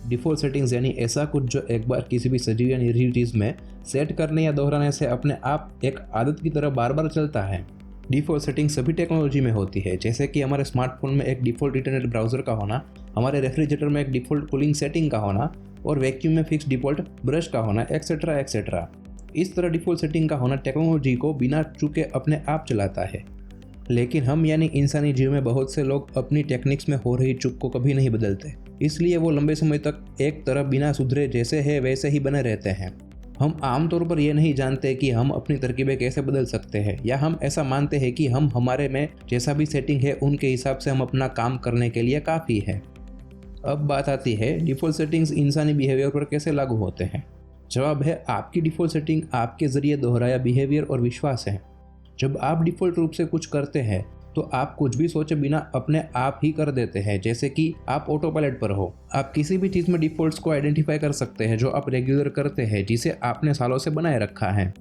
Default settings यानी ऐसा कुछ जो एक बार किसी भी सजीव या निरीह चीज़ में सेट करने या दोहराने से अपने आप एक आदत की तरह बार बार चलता है। डिफ़ॉल्ट सेटिंग सभी टेक्नोलॉजी में होती है, जैसे कि हमारे स्मार्टफोन में एक डिफ़ॉल्ट इंटरनेट ब्राउज़र का होना, हमारे रेफ्रिजरेटर में एक डिफ़ॉल्ट कूलिंग सेटिंग का होना और वैक्यूम में फिक्स डिफ़ॉल्ट ब्रश का होना, एक्सेट्रा एक्सेट्रा। इस तरह डिफ़ॉल्ट सेटिंग का होना टेक्नोलॉजी को बिना चूके अपने आप चलाता है। लेकिन हम यानी इंसानी जीवन में बहुत से लोग अपनी टेक्निक्स में हो रही चूक को कभी नहीं बदलते, इसलिए वो लंबे समय तक एक तरह बिना सुधरे जैसे है वैसे ही बने रहते हैं। हम आमतौर पर यह नहीं जानते कि हम अपनी तरकीबें कैसे बदल सकते हैं, या हम ऐसा मानते हैं कि हम हमारे में जैसा भी सेटिंग है उनके हिसाब से हम अपना काम करने के लिए काफ़ी है। अब बात आती है डिफ़ॉल्ट सेटिंग्स इंसानी बिहेवियर पर कैसे लागू होते हैं। जवाब है, आपकी डिफ़ॉल्ट सेटिंग आपके ज़रिए दोहराया बिहेवियर और विश्वास है। जब आप डिफ़ॉल्ट रूप से कुछ करते हैं तो आप कुछ भी सोचे बिना अपने आप ही कर देते हैं, जैसे कि आप ऑटो पायलट पर हो। आप किसी भी चीज़ में डिफ़ॉल्ट्स को आइडेंटिफाई कर सकते हैं जो आप रेगुलर करते हैं, जिसे आपने सालों से बनाए रखा है।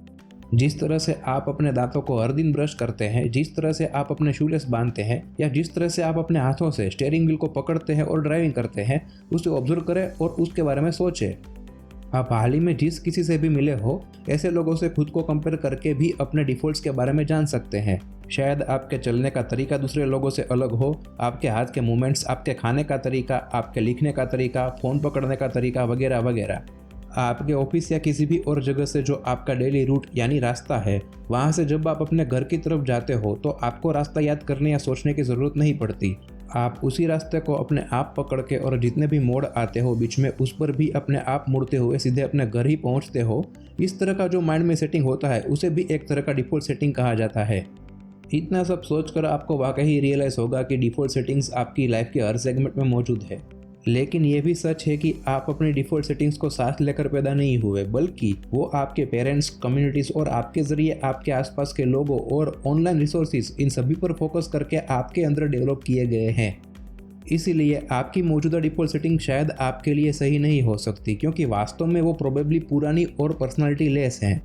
जिस तरह से आप अपने दांतों को हर दिन ब्रश करते हैं, जिस तरह से आप अपने शूलेस बांधते हैं, या जिस तरह से आप अपने हाथों से स्टीयरिंग व्हील को पकड़ते हैं और ड्राइविंग करते हैं, उसे ऑब्जर्व करें और उसके बारे में सोचें। आप हाल ही में जिस किसी से भी मिले हो, ऐसे लोगों से खुद को कंपेयर करके भी अपने डिफ़ॉल्ट्स के बारे में जान सकते हैं। शायद आपके चलने का तरीका दूसरे लोगों से अलग हो, आपके हाथ के मूवमेंट्स, आपके खाने का तरीका, आपके लिखने का तरीका, फ़ोन पकड़ने का तरीका वगैरह वगैरह। आपके ऑफिस या किसी भी और जगह से जो आपका डेली रूट यानी रास्ता है, वहाँ से जब आप अपने घर की तरफ जाते हो तो आपको रास्ता याद करने या सोचने की ज़रूरत नहीं पड़ती। आप उसी रास्ते को अपने आप पकड़ के और जितने भी मोड़ आते हो बीच में, उस पर भी अपने आप मुड़ते हुए सीधे अपने घर ही पहुँचते हो। इस तरह का जो माइंड में सेटिंग होता है उसे भी एक तरह का डिफ़ॉल्ट सेटिंग कहा जाता है। इतना सब सोचकर आपको वाकई ही रियलाइज़ होगा कि डिफ़ॉल्ट सेटिंग्स आपकी लाइफ के हर सेगमेंट में मौजूद है। लेकिन यह भी सच है कि आप अपनी डिफ़ॉल्ट सेटिंग्स को साथ लेकर पैदा नहीं हुए, बल्कि वो आपके पेरेंट्स, कम्युनिटीज़ और आपके ज़रिए आपके आसपास के लोगों और ऑनलाइन रिसोर्सेज, इन सभी पर फोकस करके आपके अंदर डेवलप किए गए हैं। इसीलिए आपकी मौजूदा डिफ़ॉल्ट सेटिंग शायद आपके लिए सही नहीं हो सकती, क्योंकि वास्तव में वो प्रोबेबली पुरानी और पर्सनालिटी लेस हैं।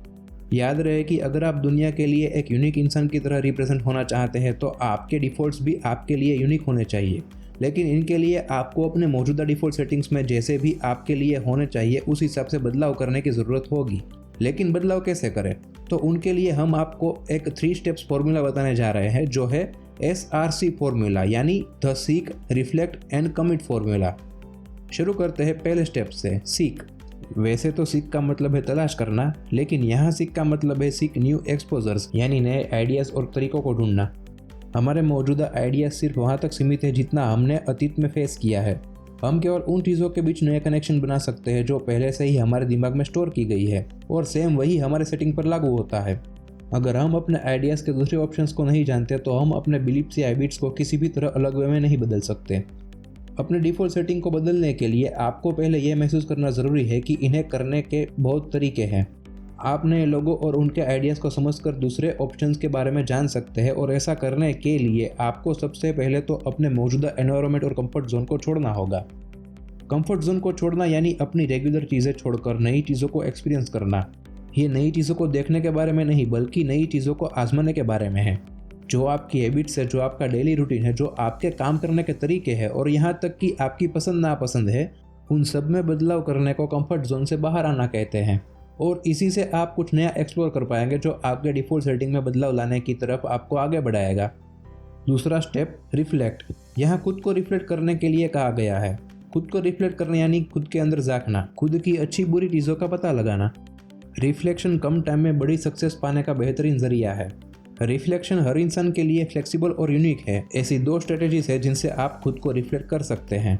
याद रहे कि अगर आप दुनिया के लिए एक यूनिक इंसान की तरह रिप्रेजेंट होना चाहते हैं तो आपके डिफ़ॉल्ट्स भी आपके लिए यूनिक होने चाहिए। लेकिन इनके लिए आपको अपने मौजूदा डिफ़ॉल्ट सेटिंग्स में जैसे भी आपके लिए होने चाहिए उस हिसाब से बदलाव करने की ज़रूरत होगी। लेकिन बदलाव कैसे करें, तो उनके लिए हम आपको एक 3 स्टेप्स फॉर्मूला बताने जा रहे हैं, जो है SRC फॉर्मूला, यानी the seek, reflect and commit formula. शुरू करते हैं पहले स्टेप से, सीक। वैसे तो सीक का मतलब है तलाश करना, लेकिन यहाँ सीक का मतलब है सीक न्यू एक्सपोजर्स, यानी नए आइडियाज़ और तरीकों को ढूंढना। हमारे मौजूदा आइडियाज़ सिर्फ वहाँ तक सीमित है जितना हमने अतीत में फेस किया है। हम केवल उन चीज़ों के बीच नए कनेक्शन बना सकते हैं जो पहले से ही हमारे दिमाग में स्टोर की गई है, और सेम वही हमारे सेटिंग पर लागू होता है। अगर हम अपने आइडियाज़ के दूसरे ऑप्शंस को नहीं जानते तो हम अपने बिलीफ्स या हैबिट्स को किसी भी तरह अलग वे में नहीं बदल सकते। अपने डिफ़ॉल्ट सेटिंग को बदलने के लिए आपको पहले यह महसूस करना ज़रूरी है कि इन्हें करने के बहुत तरीके हैं। आप नए लोगों और उनके आइडियाज़ को समझकर दूसरे ऑप्शंस के बारे में जान सकते हैं, और ऐसा करने के लिए आपको सबसे पहले तो अपने मौजूदा एनवायरनमेंट और कंफर्ट जोन को छोड़ना होगा। कंफर्ट जोन को छोड़ना यानी अपनी रेगुलर चीज़ें छोड़कर नई चीज़ों को एक्सपीरियंस करना। ये नई चीज़ों को देखने के बारे में नहीं, बल्कि नई चीज़ों को आजमाने के बारे में है। जो आपकी हैबिट्स है, जो आपका डेली रूटीन है, जो आपके काम करने के तरीके हैं और यहाँ तक कि आपकी पसंद नापसंद है, उन सब में बदलाव करने को कंफर्ट जोन से बाहर आना कहते हैं। और इसी से आप कुछ नया एक्सप्लोर कर पाएंगे जो आपके डिफ़ॉल्ट सेटिंग में बदलाव लाने की तरफ आपको आगे बढ़ाएगा। दूसरा स्टेप, रिफ्लेक्ट। यहाँ खुद को रिफ्लेक्ट करने के लिए कहा गया है। खुद को रिफ्लेक्ट करना यानी खुद के अंदर झांकना, खुद की अच्छी बुरी चीज़ों का पता लगाना। रिफ्लेक्शन कम टाइम में बड़ी सक्सेस पाने का बेहतरीन जरिया है। रिफ्लेक्शन हर इंसान के लिए फ्लेक्सिबल और यूनिक है। ऐसी 2 स्ट्रेटेजीज है जिनसे आप खुद को रिफ्लेक्ट कर सकते हैं।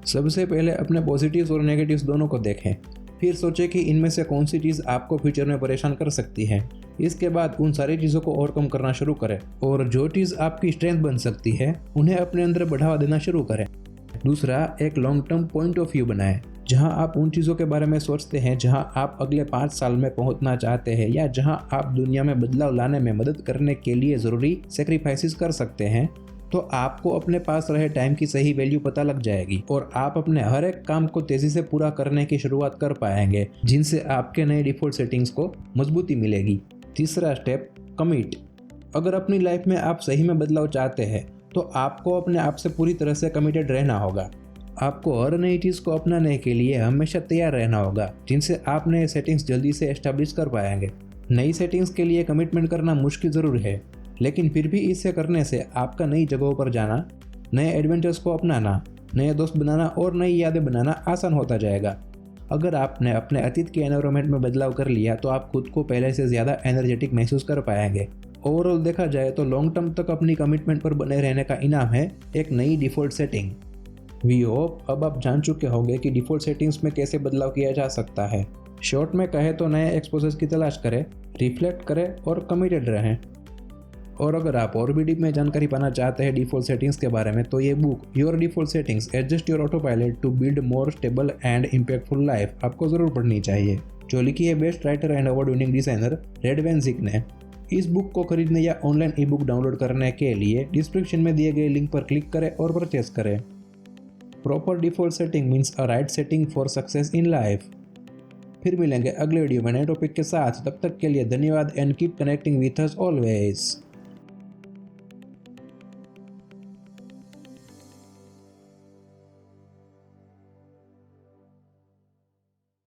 सबसे पहले अपने पॉजिटिव्स और नेगेटिव्स दोनों को देखें, फिर सोचें कि इनमें से कौन सी चीज़ आपको फ्यूचर में परेशान कर सकती है। इसके बाद उन सारी चीज़ों को ओवरकम करना शुरू करें, और जो चीज़ आपकी स्ट्रेंथ बन सकती है उन्हें अपने अंदर बढ़ावा देना शुरू करें। दूसरा, एक long term point of view बनाएं, जहां आप उन चीज़ों के बारे में सोचते हैं जहां आप अगले 5 साल में पहुंचना चाहते हैं, या जहां आप दुनिया में बदलाव लाने में मदद करने के लिए ज़रूरी सेक्रीफाइसेस कर सकते हैं। तो आपको अपने पास रहे टाइम की सही वैल्यू पता लग जाएगी, और आप अपने हर एक काम को तेज़ी से पूरा करने की शुरुआत कर पाएंगे, जिनसे आपके नए डिफ़ॉल्ट सेटिंग्स को मजबूती मिलेगी। तीसरा स्टेप, कमिट। अगर अपनी लाइफ में आप सही में बदलाव चाहते हैं तो आपको अपने आप से पूरी तरह से कमिटेड रहना होगा। आपको हर नई चीज़ को अपनाने के लिए हमेशा तैयार रहना होगा, जिनसे आप नए सेटिंग्स जल्दी से एस्टेब्लिश कर पाएंगे। नई सेटिंग्स के लिए कमिटमेंट करना मुश्किल ज़रूर है, लेकिन फिर भी इसे करने से आपका नई जगहों पर जाना, नए एडवेंचर्स को अपनाना, नए दोस्त बनाना और नई यादें बनाना आसान होता जाएगा। अगर आपने अपने अतीत के एनवायरनमेंट में बदलाव कर लिया तो आप खुद को पहले से ज़्यादा एनर्जेटिक महसूस कर पाएंगे। ओवरऑल देखा जाए तो लॉन्ग टर्म तक अपनी कमिटमेंट पर बने रहने का इनाम है एक नई डिफ़ॉल्ट सेटिंग। वी होप अब आप जान चुके होंगे कि डिफ़ॉल्ट सेटिंग्स में कैसे बदलाव किया जा सकता है। शॉर्ट में कहे तो नए एक्सपोजर्स की तलाश करें, रिफ्लेक्ट करें और कमिटेड रहें। और अगर आप और भी डीप में जानकारी पाना चाहते हैं डिफ़ॉल्ट सेटिंग्स के बारे में, तो ये book your default settings adjust your auto pilot to build more stable and impactful life आपको ज़रूर पढ़नी चाहिए, जो लिखी है best writer and award winning designer रेड वैन ज़िक ने। इस बुक को खरीदने या ऑनलाइन ई बुक डाउनलोड करने के लिए डिस्क्रिप्शन में दिए गए लिंक पर क्लिक करें और परचेस करें। Proper default setting means a right setting for success in life. फिर मिलेंगे अगले वीडियो में नए टॉपिक के साथ। तब तक के लिए धन्यवाद and keep connecting with us always.